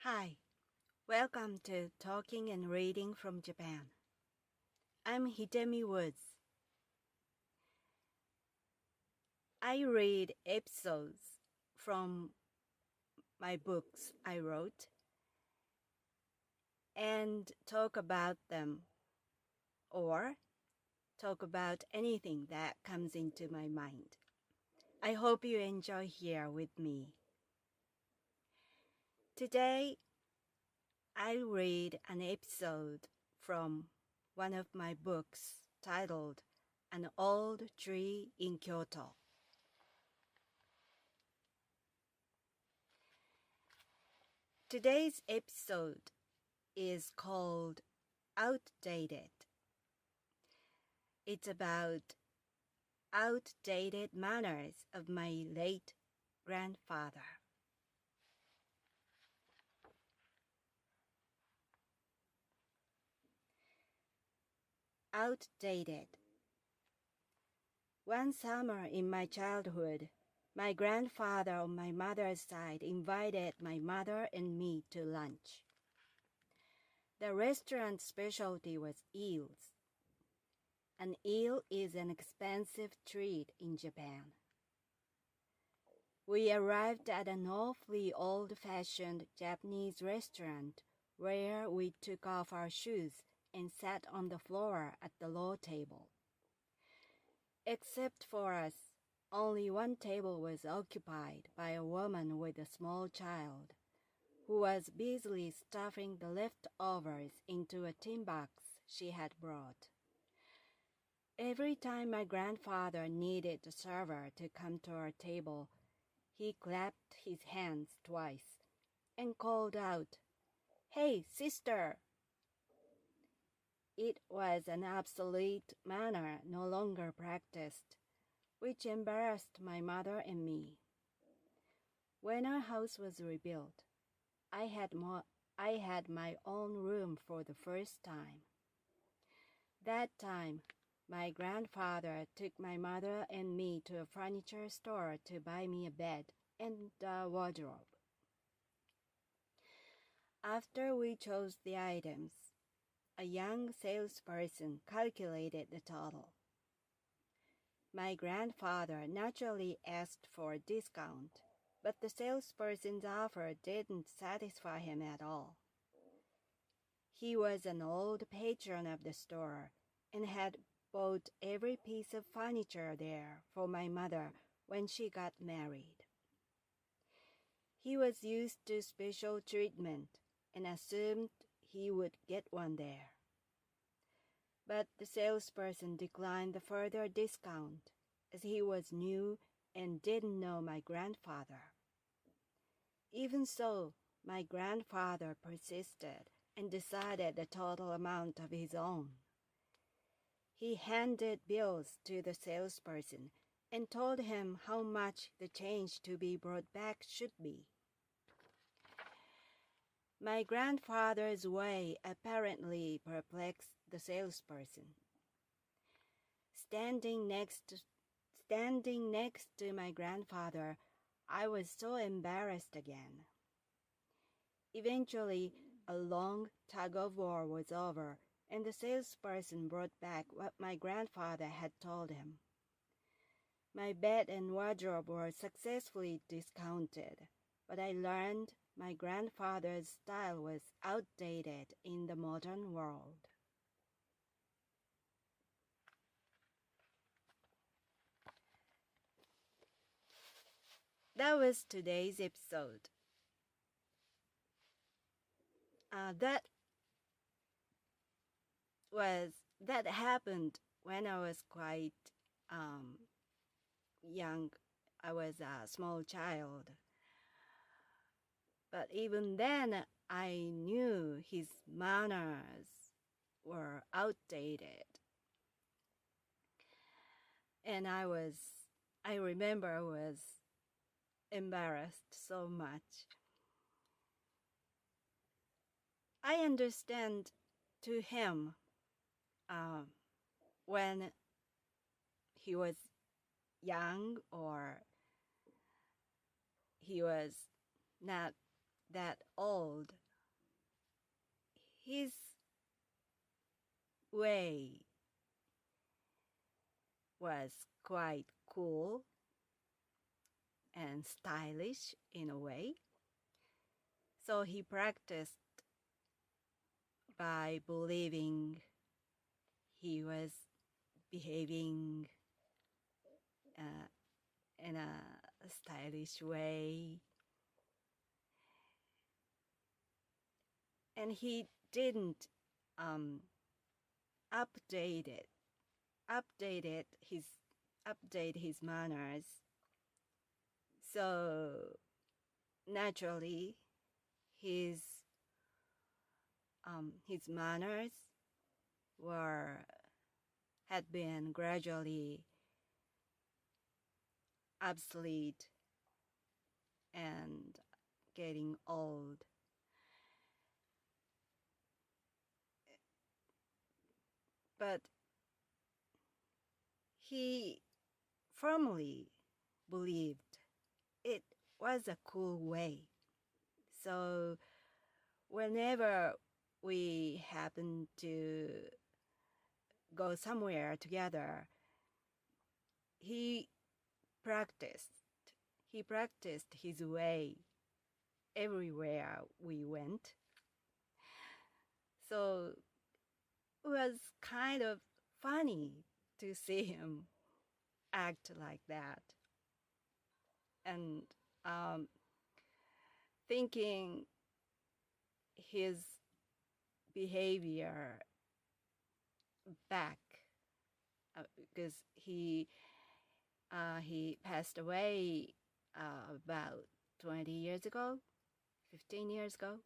Hi, welcome to Talking and Reading from Japan. I'm Hidemi Woods. I read episodes from my books I wrote and talk about them or talk about anything that comes into my mind. I hope you enjoy here with me. Today, I'll read an episode from one of my books titled An Old Tree in Kyoto. Today's episode is called Outdated. It's about outdated manners of my late grandfather. Outdated. One summer in my childhood, my grandfather on my mother's side invited my mother and me to lunch. The restaurant specialty was eels. An eel is an expensive treat in Japan. We arrived at an awfully old-fashioned Japanese restaurant where we took off our shoes and sat on the floor at the low table. Except for us, only one table was occupied by a woman with a small child, who was busily stuffing the leftovers into a tin box she had brought. Every time my grandfather needed a server to come to our table, he clapped his hands twice and called out, "Hey, sister!" It was an obsolete manner no longer practiced, which embarrassed my mother and me. When our house was rebuilt, I had my own room for the first time. That time, my grandfather took my mother and me to a furniture store to buy me a bed and a wardrobe. After we chose the items, a young salesperson calculated the total. My grandfather naturally asked for a discount, but the salesperson's offer didn't satisfy him at all. He was an old patron of the store and had bought every piece of furniture there for my mother when she got married. He was used to special treatment and assumed he would get one there. But the salesperson declined the further discount as he was new and didn't know my grandfather. Even so, my grandfather persisted and decided the total amount of his own. He handed bills to the salesperson and told him how much the change to be brought back should be. My grandfather's way apparently perplexed the salesperson. Standing next to my grandfather, I was so embarrassed again. Eventually, a long tug-of-war was over, and the salesperson brought back what my grandfather had told him. My bed and wardrobe were successfully discounted, but I learned my grandfather's style was outdated in the modern world. That was today's episode. That happened when I was quite young. I was a small child. But even then, I knew his manners were outdated. And I remember I was embarrassed so much. I understand to him when he was young or he was not that old, his way was quite cool and stylish in a way. So he practiced by believing he was behaving in a stylish way. And he didn't update his manners. So naturally, his manners had been gradually obsolete and getting old. But he firmly believed it was a cool way. So whenever we happened to go somewhere together, he practiced his way everywhere we went. So it was kind of funny to see him act like that. And thinking his behavior back, because he passed away about 20 years ago, 15 years ago.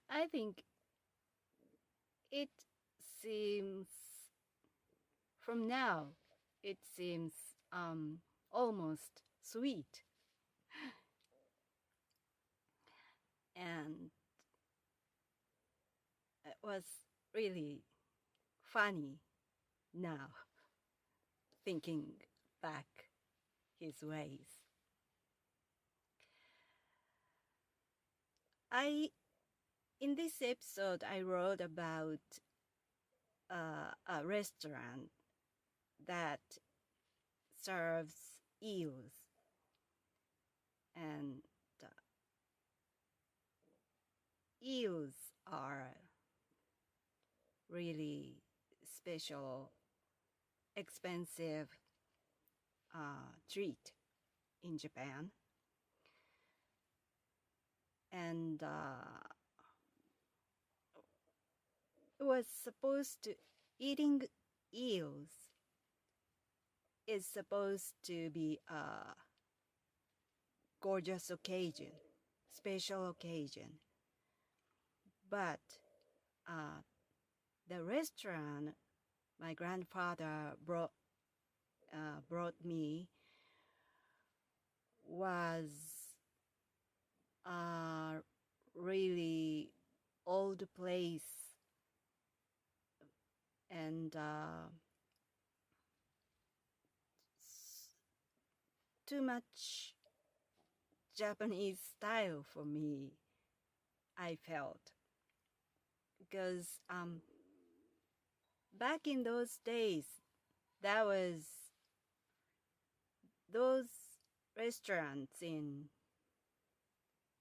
I think it seems, from now, it seems almost sweet. And it was really funny now, thinking back his ways. In this episode, I wrote about a restaurant that serves eels, and eels are really special, expensive treat in Japan. And eating eels is supposed to be a gorgeous occasion, special occasion. But the restaurant my grandfather brought me was a really old place, and too much Japanese style for me, I felt. Because back in those days, those restaurants in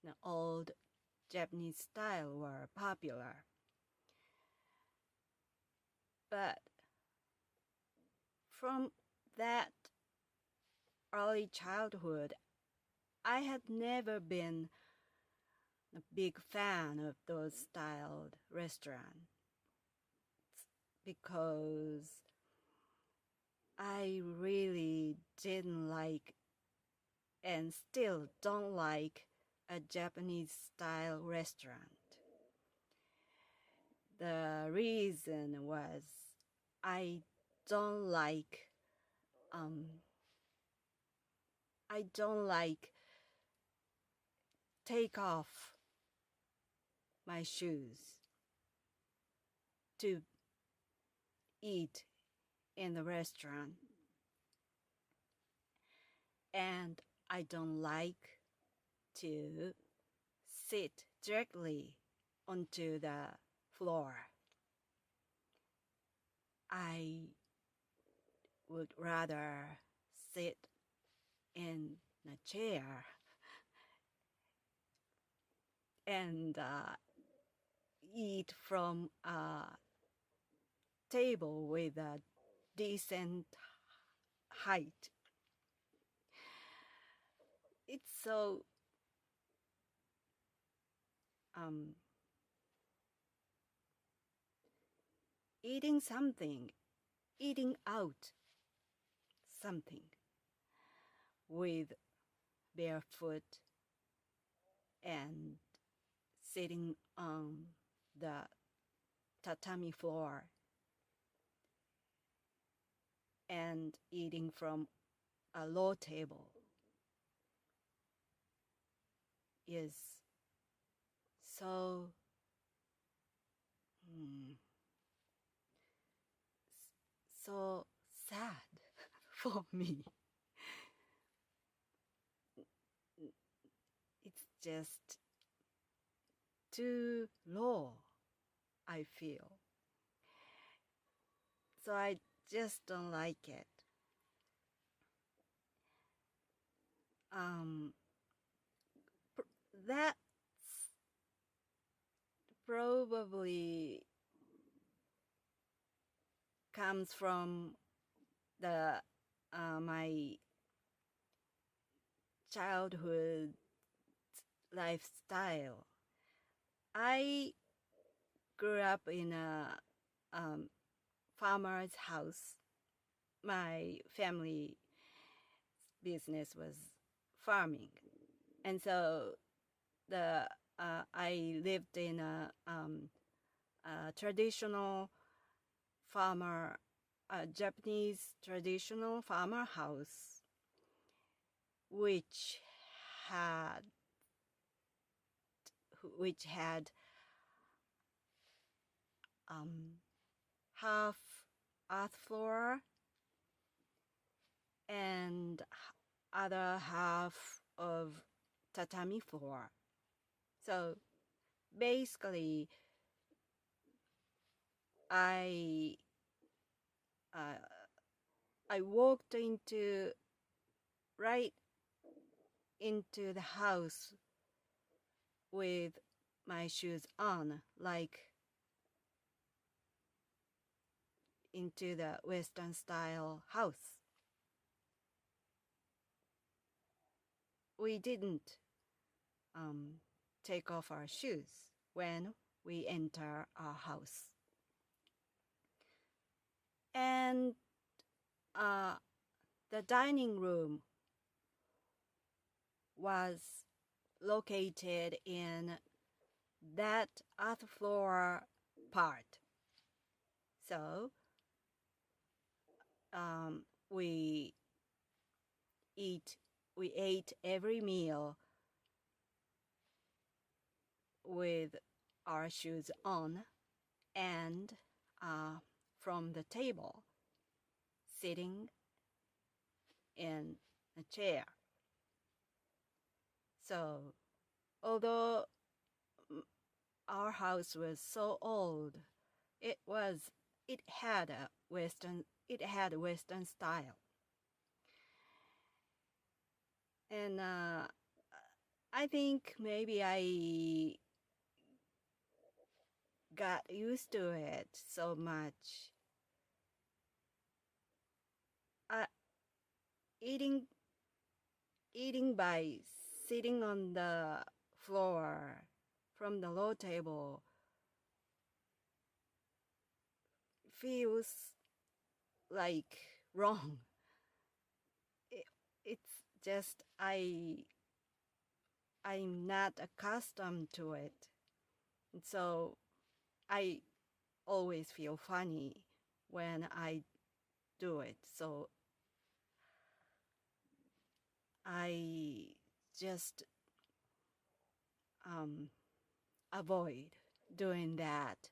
the old Japanese style were popular. But from that early childhood, I had never been a big fan of those styled restaurants, because I really didn't like and still don't like a Japanese style restaurant. The reason was I don't like take off my shoes to eat in the restaurant, and I don't like to sit directly onto the floor. I would rather sit in a chair and eat from a table with a decent height. It's so eating out something with barefoot and sitting on the tatami floor and eating from a low table is so so sad for me. It's just too low, I feel. So I just don't like it. That's probably comes from the my childhood lifestyle. I grew up in a farmer's house. My family business was farming, and so I lived in a traditional Japanese traditional farmer house, which had half earth floor and other half of tatami floor. So basically, I walked right into the house with my shoes on, like into the Western style house. We didn't take off our shoes when we enter our house. And the dining room was located in that earth floor part. So we ate every meal with our shoes on and from the table, sitting in a chair. So although our house was so old, it had Western style. And I think maybe I got used to it so much. Eating by sitting on the floor from the low table feels like wrong. It's just I'm not accustomed to it. And so I always feel funny when I do it. So I just avoid doing that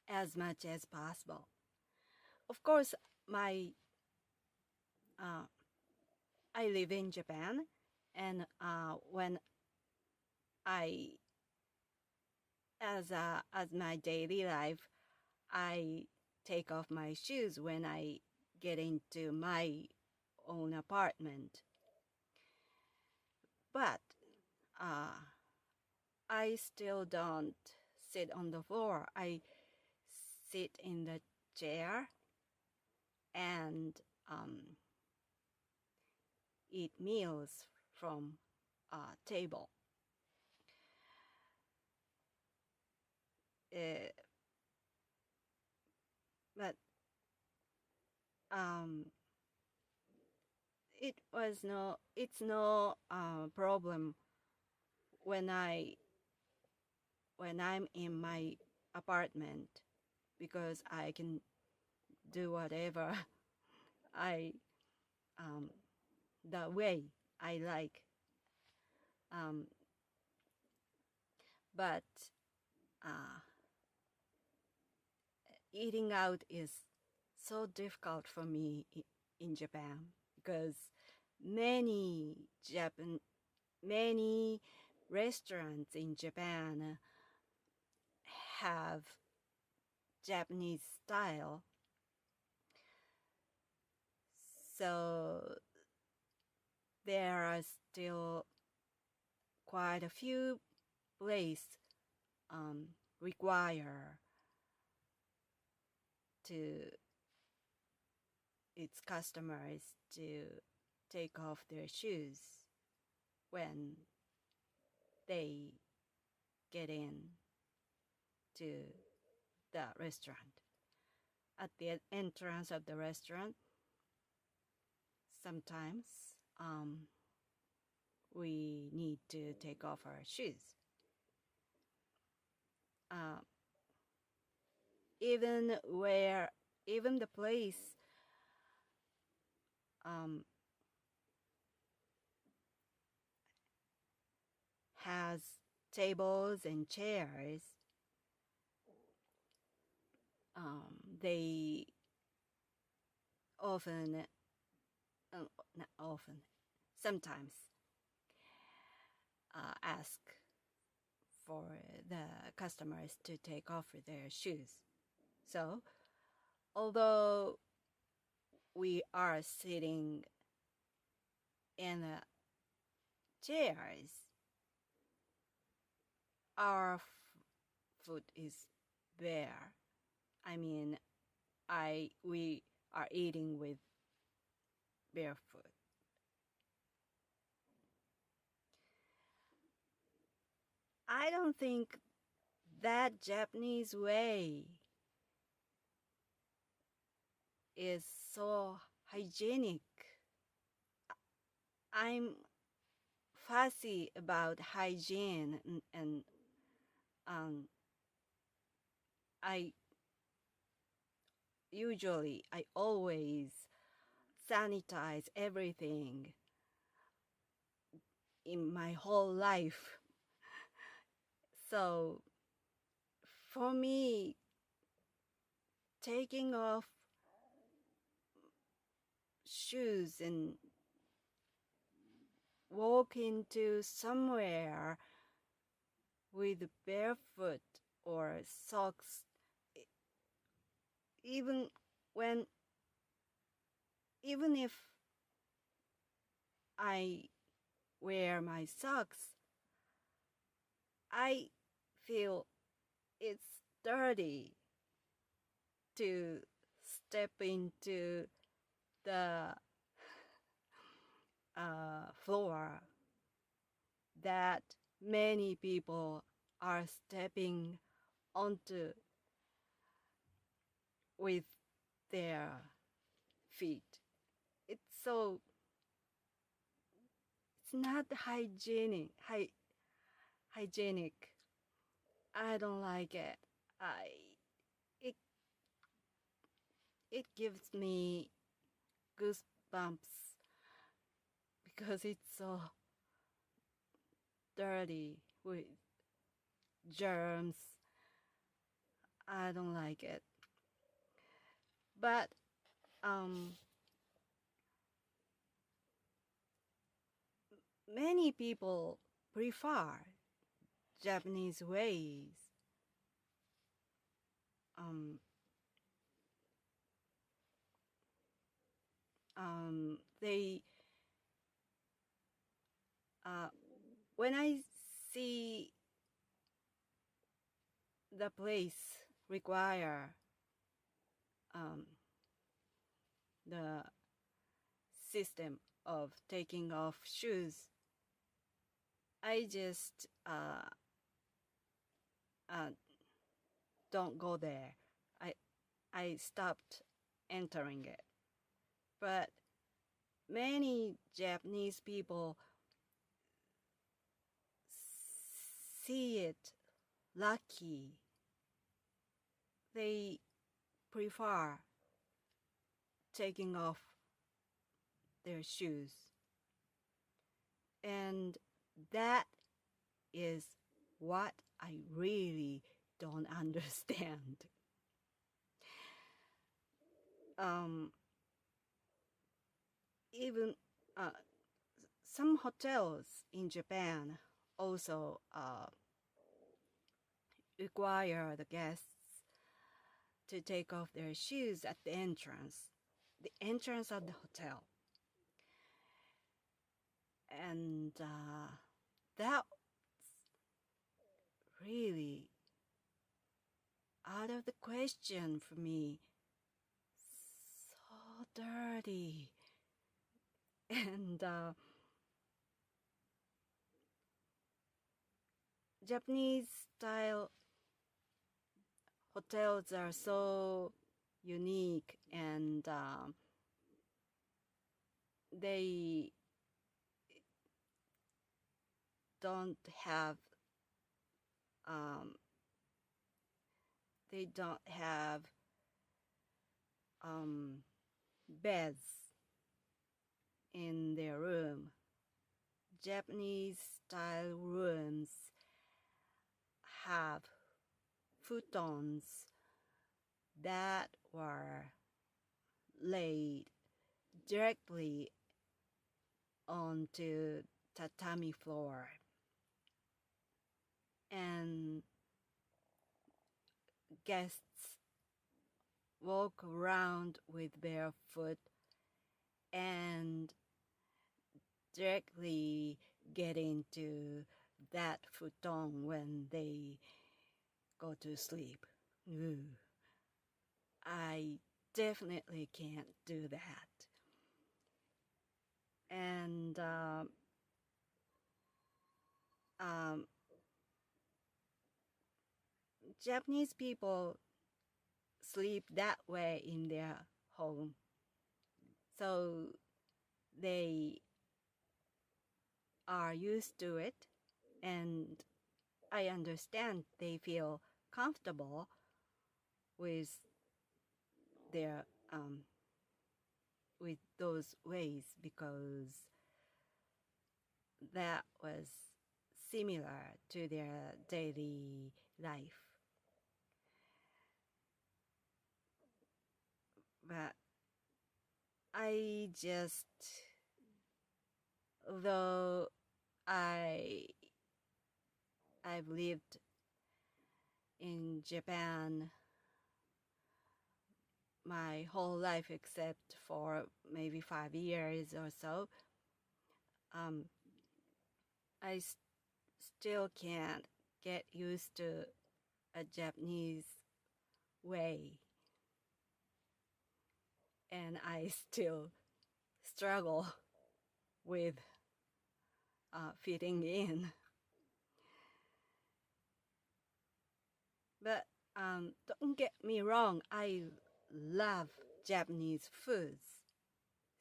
as much as possible. Of course, I live in Japan, And when I, as my daily life, I take off my shoes when I get into my own apartment. But I still don't sit on the floor. I sit in the chair and eat meals from a table. But it's no problem when I'm in my apartment, because I can do whatever I the way I like. But eating out is so difficult for me in Japan, because many restaurants in Japan have Japanese style. So there are still quite a few places require to its customers to take off their shoes when they get in to the restaurant. At the entrance of the restaurant, sometimes we need to take off our shoes. Even the place has tables and chairs, they sometimes ask for the customers to take off their shoes. So, although we are sitting in chairs, our foot is bare. I mean, we are eating with barefoot. I don't think that Japanese way is so hygienic. I'm fussy about hygiene, and I always sanitize everything in my whole life. So for me, taking off shoes and walk into somewhere with barefoot or socks, even if I wear my socks, I feel it's dirty to step into the floor that many people are stepping onto with their feet. It's not hygienic. I don't like it. It gives me goosebumps because it's so dirty with germs. I don't like it. But many people prefer Japanese ways. They when I see the place require the system of taking off shoes, I just don't go there. I stopped entering it. But many Japanese people see it lucky. They prefer taking off their shoes. And that is what I really don't understand. Even some hotels in Japan also require the guests to take off their shoes at the entrance of the hotel. And that's really out of the question for me. So dirty. And Japanese style hotels are so unique, and they don't have beds in their room. Japanese style rooms have futons that were laid directly onto tatami floor, and guests walk around with barefoot and directly get into that futon when they go to sleep. Ooh. I definitely can't do that. And Japanese people sleep that way in their home, so they are used to it, and I understand they feel comfortable with their with those ways, because that was similar to their daily life. But I just, although I've lived in Japan my whole life except for maybe 5 years or so, I still can't get used to a Japanese way, and I still struggle with fitting in. But don't get me wrong, I love Japanese foods.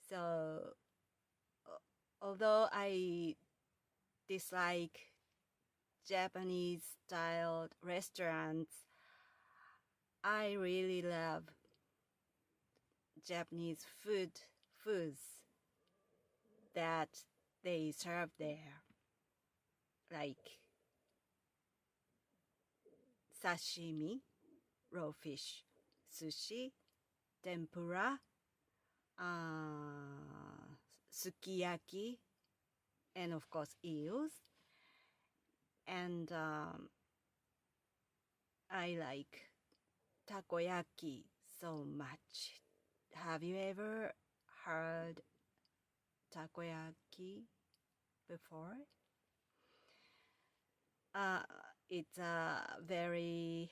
So although I dislike Japanese styled restaurants, I really love Japanese foods that they serve there, like sashimi, raw fish, sushi, tempura, sukiyaki, and of course eels. And I like takoyaki so much. Have you ever heard takoyaki before? It's a very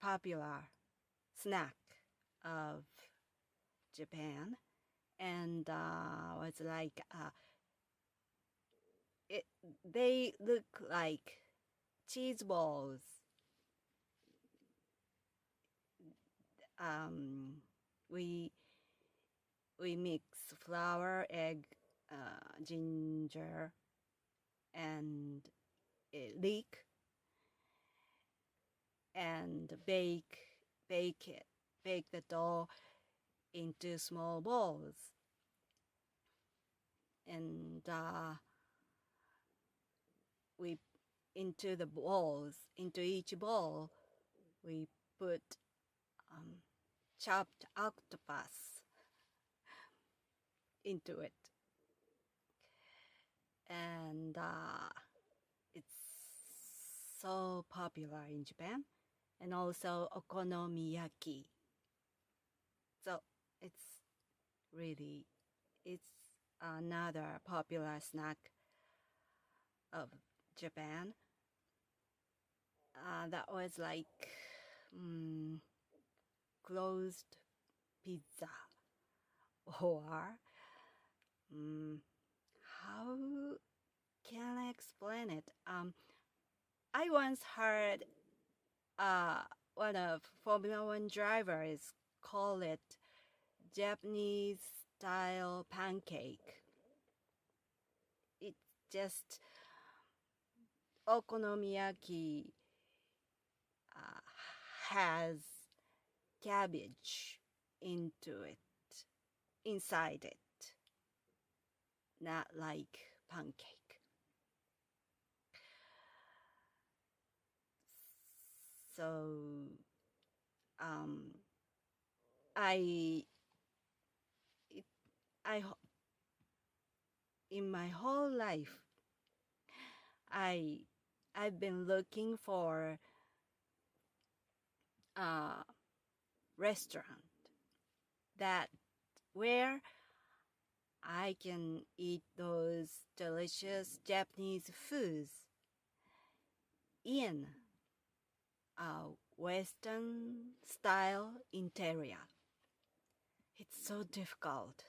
popular snack of Japan, and was like they look like cheese balls. We mix flour, egg, ginger, and leek, and bake the dough into small balls, and we into each ball we put chopped octopus into it, and it's so popular in Japan, and also okonomiyaki. So it's another popular snack of Japan. That was like closed pizza, or how can I explain it? I once heard one of Formula One drivers call it Japanese style pancake. It's just okonomiyaki has cabbage inside it, not like pancake. So in my whole life, I've been looking for a restaurant where I can eat those delicious Japanese foods in a Western style interior. It's so difficult.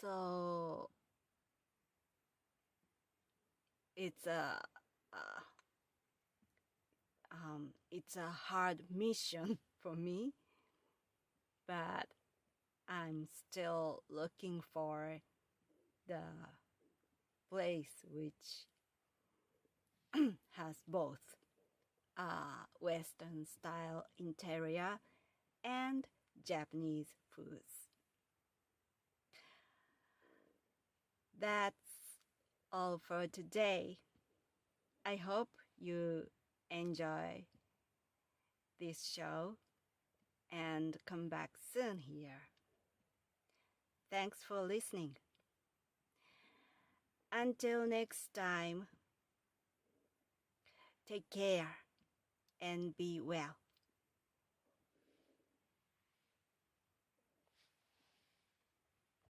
So it's a hard mission for me, but I'm still looking for the place which has both Western style interior and Japanese foods. That's all for today. I hope you enjoy this show and come back soon here. Thanks for listening. Until next time, take care and be well.